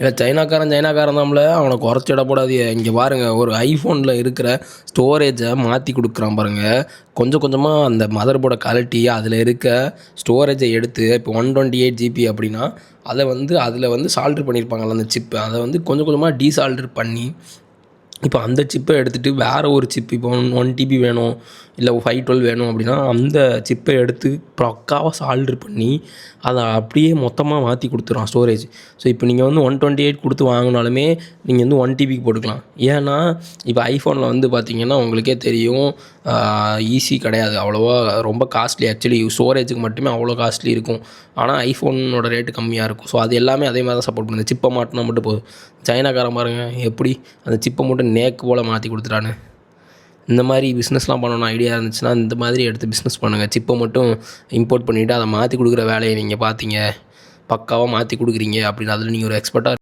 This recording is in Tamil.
இல்லை சைனாக்காரன் தான்ல, அவனை குறைச்சி இட போடாதீங்க. இங்கே பாருங்கள், ஒரு ஐஃபோனில் இருக்கிற ஸ்டோரேஜை மாற்றி கொடுக்குறான் பாருங்கள். கொஞ்சம் கொஞ்சமாக அந்த மதர் போர்டை கழட்டி அதில் இருக்க ஸ்டோரேஜை எடுத்து, இப்போ 128 ஜிபி அப்படின்னா அதை வந்து அதில் வந்து சால்ட்ரு பண்ணியிருப்பாங்கள்ல அந்த சிப்பு, அதை வந்து கொஞ்சம் கொஞ்சமாக டீசால்ட்ரு பண்ணி இப்போ அந்த சிப்பை எடுத்துகிட்டு வேறு ஒரு சிப், இப்போ 1 டிபி வேணும், இல்லை 512 வேணும் அப்படின்னா அந்த சிப்பை எடுத்து பக்காவாக சால்ட்ரு பண்ணி அதை அப்படியே மொத்தமாக மாற்றி கொடுத்துருவான் ஸ்டோரேஜ். ஸோ இப்போ நீங்கள் வந்து 128 கொடுத்து வாங்கினாலுமே நீங்கள் வந்து 1 டிபிக்கு போட்டுக்கலாம். ஏன்னா இப்போ ஐஃபோனில் வந்து பார்த்திங்கன்னா உங்களுக்கே தெரியும், ஈஸி கிடையாது அவ்வளோவா, ரொம்ப காஸ்ட்லி. ஆக்சுவலி ஸ்டோரேஜுக்கு மட்டுமே அவ்வளோ காஸ்ட்லி இருக்கும். ஆனால் ஐஃபோனோட ரேட்டு கம்மியாக இருக்கும். ஸோ அது எல்லாமே அதே மாதிரி தான் சப்போர்ட் பண்ணுது. சிப்பை மாட்டினா மட்டும் போதும். சைனாக்காரன் பாருங்கள் எப்படி அந்த சிப்பை மட்டும் நேக்கு போல் மாற்றி கொடுத்துட்டான்னு. இந்த மாதிரி பிஸ்னஸ்லாம் பண்ணணும் ஐடியா இருந்துச்சுன்னா இந்த மாதிரி எடுத்து பிஸ்னஸ் பண்ணுங்கள். சிப்பை மட்டும் இம்போர்ட் பண்ணிவிட்டு அதை மாற்றி கொடுக்குற வேலையை நீங்கள் பார்த்தீங்க, பக்காவாக மாற்றி கொடுக்குறீங்க அப்படின்னு அதில் நீங்கள் ஒரு எக்ஸ்பர்ட்டாக